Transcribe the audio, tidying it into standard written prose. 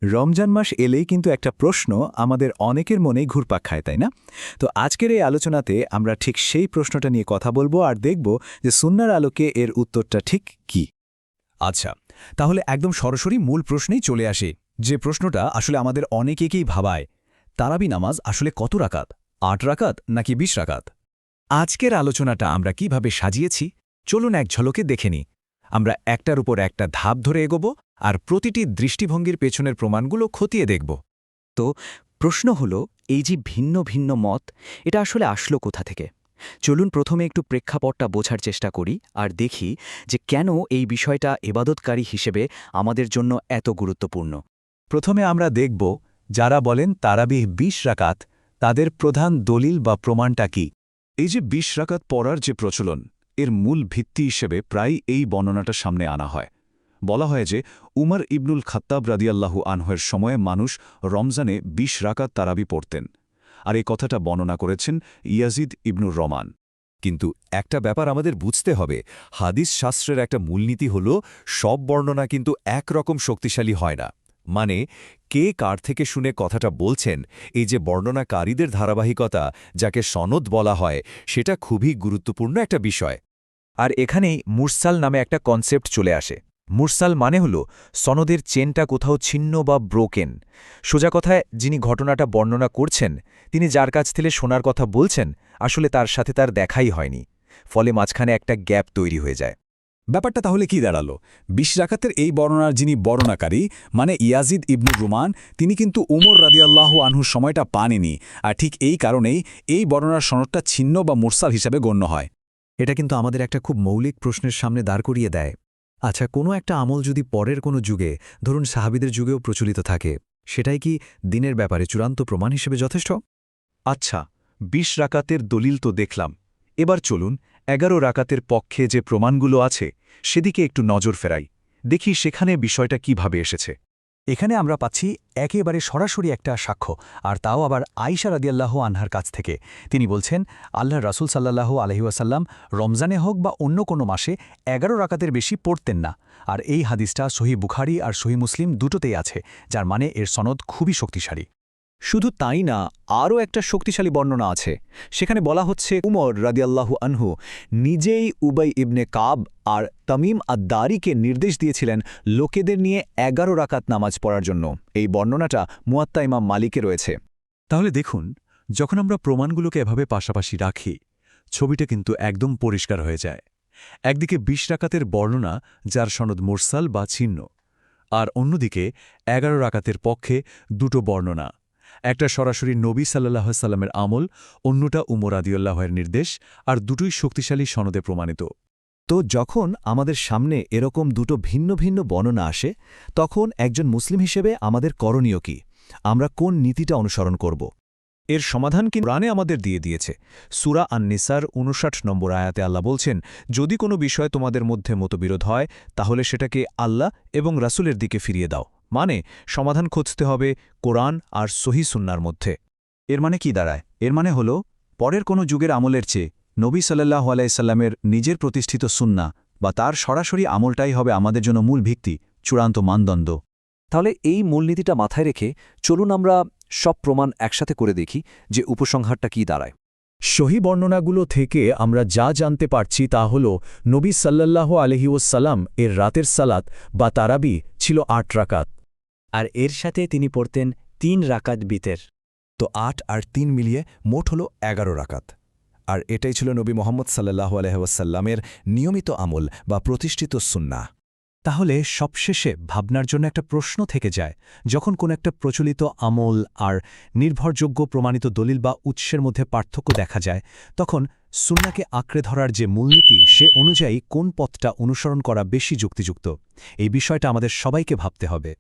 রমজান মাস এলেই কিন্তু একটা প্রশ্ন আমাদের অনেকের মনেই ঘুরপাক খায়, তাই না? তো আজকের এই আলোচনাতে আমরা ঠিক সেই প্রশ্নটা নিয়ে কথা বলবো আর দেখব যে সুন্নাহর আলোকে এর উত্তরটা ঠিক কি। আচ্ছা, তাহলে একদম সরাসরি মূল প্রশ্নেই চলে আসে, যে প্রশ্নটা আসলে আমাদের অনেকেকেই ভাবায়, তারাবি নামাজ আসলে কত রাকাত? ৮ রাকাত নাকি ২০ রাকাত? আজকের আলোচনাটা আমরা কিভাবে সাজিয়েছি, চলুন এক ঝলকে দেখে নিই। আমরা একটার উপর একটা ধাপ ধরে এগোব আর প্রতিটি দৃষ্টিভঙ্গির পেছনের প্রমাণগুলো খতিয়ে দেখব। প্রশ্ন হলো, এই যে ভিন্ন ভিন্ন মত, এটা আসলে আসলো কোথা থেকে? চলুন প্রথমে একটু প্রেক্ষাপটটা বোঝার চেষ্টা করি আর দেখি যে কেন এই বিষয়টা ইবাদতকারী হিসেবে আমাদের জন্য এত গুরুত্বপূর্ণ। প্রথমে আমরা দেখব যারা বলেন তারাবিহ ২০ রাকাত, তাদের প্রধান দলিল বা প্রমাণটা কি। এই যে ২০ রাকাত পড়ার যে প্রচলন, এর মূল ভিত্তি হিসেবে প্রায় এই বর্ণনাটা সামনে আনা হয়। বলা হয় যে উমর ইবনুল খাত্তাব রাদিয়াল্লাহু আনহুর সময়ে মানুষ রমজানে ২০ রাকাত তারাবি পড়তেন, আর এই কথাটা বর্ণনা করেছেন ইয়াজিদ ইবনুর রমান। কিন্তু একটা ব্যাপার আমাদের বুঝতে হবে, হাদিস শাস্ত্রের একটা মূলনীতি হল সব বর্ণনা কিন্তু একরকম শক্তিশালী হয় না। মানে কে কার থেকে শুনে কথাটা বলছেন, এই যে বর্ণনাকারীদের ধারাবাহিকতা, যাকে সনদ বলা হয়, সেটা খুবই গুরুত্বপূর্ণ একটা বিষয়। আর এখানেই মুরসাল নামে একটা কনসেপ্ট চলে আসে। মুরসাল মানে হল সনদের চেনটা কোথাও ছিন্ন বা ব্রোকেন। সোজা কথায় যিনি ঘটনাটা বর্ণনা করছেন, তিনি যার কাছ থেকে শোনার কথা বলছেন, আসলে তার সাথে তার দেখাই হয়নি, ফলে মাঝখানে একটা গ্যাপ তৈরি হয়ে যায়। ব্যাপারটা তাহলে কি দাঁড়ালো? ২০ রাকাতের এই বর্ণনার যিনি বর্ণনাকারী, মানে ইয়াজিদ ইবনুর রুমান, তিনি কিন্তু উমর রাদিয়াল্লাহু আনহুর সময়টা পাননি, আর ঠিক এই কারণেই এই বর্ণনার সনদটা ছিন্ন বা মুরসাল হিসাবে গণ্য হয়। এটা কিন্তু আমাদের একটা খুব মৌলিক প্রশ্নের সামনে দাঁড় করিয়ে দেয়। আচ্ছা, কোনো একটা আমল যদি পরের কোনো যুগে, ধরুন সাহাবীদের যুগেও প্রচলিত থাকে, সেটাই কি দিনের ব্যাপারে চূড়ান্ত প্রমাণ হিসেবে যথেষ্ট? আচ্ছা, ২০ রাকাতের দলিল তো দেখলাম, এবার চলুন ১১ রাকাতের পক্ষে যে প্রমাণগুলো আছে সেদিকে একটু নজর ফেরাই, দেখি সেখানে বিষয়টা কিভাবে এসেছে। এখানে আমরা পাচ্ছি একেবারে সরাসরি একটা সাক্ষ্য, আর তাও আবার আয়েশা রাদিয়াল্লাহু আনহার কাছ থেকে। তিনি বলছেন, আল্লাহর রাসূল সাল্লাল্লাহু আলাইহি ওয়াসাল্লাম রমজানে হোক বা অন্য কোনো মাসে ১১ রাকাতের বেশি পড়তেন না। আর এই হাদিসটা সহিহ বুখারী আর সহিহ মুসলিম দুটোতেই আছে, যার মানে এর সনদ খুবই শক্তিশালী। শুধু তাই না, আরও একটা শক্তিশালী বর্ণনা আছে। সেখানে বলা হচ্ছে উমর রাদিয়াল্লাহু আনহু নিজেই উবাই ইবনে কাব আর তামিম আদ-দারিকে নির্দেশ দিয়েছিলেন লোকেদের নিয়ে ১১ রাকাত নামাজ পড়ার জন্য। এই বর্ণনাটা মুয়াত্তা ইমাম মালিকে রয়েছে। তাহলে দেখুন, যখন আমরা প্রমাণগুলোকে এভাবে পাশাপাশি রাখি, ছবিটা কিন্তু একদম পরিষ্কার হয়ে যায়। একদিকে ২০ রাকাতের বর্ণনা, যার সনদ মুরসাল বা ছিন্ন, আর অন্যদিকে ১১ রাকাতের পক্ষে দুটো বর্ণনা, একটা সরাসরি নবী সাল্লাল্লাহু আলাইহি সাল্লামের আমল, অন্যটা উমর রাদিয়াল্লাহুর নির্দেশ, আর দুটোই শক্তিশালী সনদে প্রমাণিত। তো যখন আমাদের সামনে এরকম দুটো ভিন্ন ভিন্ন বর্ণনা আসে, তখন একজন মুসলিম হিসেবে আমাদের করণীয় কি? আমরা কোন নীতিটা অনুসরণ করব? এর সমাধান কি কোরআনে আমাদের দিয়ে দিয়েছে। সূরা আন-নিসার ৫৯ নম্বর আয়াতে আল্লাহ বলছেন, যদি কোনো বিষয় তোমাদের মধ্যে মতবিরোধ হয়, তাহলে সেটাকে আল্লাহ এবং রাসূলের দিকে ফিরিয়ে দাও। মানে সমাধান খুঁজতে হবে কোরআন আর সহিহ সুন্নাহর মধ্যে। এর মানে কি দাঁড়ায়? এর মানে হল, পরের কোনো যুগের আমলের চেয়ে নবী সাল্লাল্লাহু আলাইহি সাল্লামের নিজের প্রতিষ্ঠিত সুন্নাহ বা তার সরাসরি আমলটাই হবে আমাদের জন্য মূল ভিত্তি, চূড়ান্ত মানদণ্ড। তাহলে এই মূলনীতিটা মাথায় রেখে চলুন আমরা সব প্রমাণ একসাথে করে দেখি যে উপসংহারটা কি দাঁড়ায়। সহিহ বর্ণনাগুলো থেকে আমরা যা জানতে পারছি তা হল, নবী সাল্লাল্লাহু আলাইহি ওয়াসাল্লাম এর রাতের সালাত বা তারাবি ছিল ৮ রাকাত, আর এর সাথে তিনি পড়তেন ৩ রাকাত বিতের। তো ৮ আর ৩ মিলিয়ে মোট হল ১১ রাকাত। আর এটাই ছিল নবী মুহাম্মদ সাল্লাল্লাহু আলাইহি ওয়াসাল্লামের নিয়মিত আমল বা প্রতিষ্ঠিত সুন্নাহ। তাহলে সবশেষে ভাবনার জন্য একটা প্রশ্ন থেকে যায়, যখন কোন একটা প্রচলিত আমল আর নির্ভরযোগ্য প্রমাণিত দলিল বা উৎসের মধ্যে পার্থক্য দেখা যায়, তখন সুন্নাহকে আঁকড়ে ধরার যে মূলনীতি, সে অনুযায়ী কোন পথটা অনুসরণ করা বেশি যুক্তিযুক্ত? এই বিষয়টা আমাদের সবাইকে ভাবতে হবে।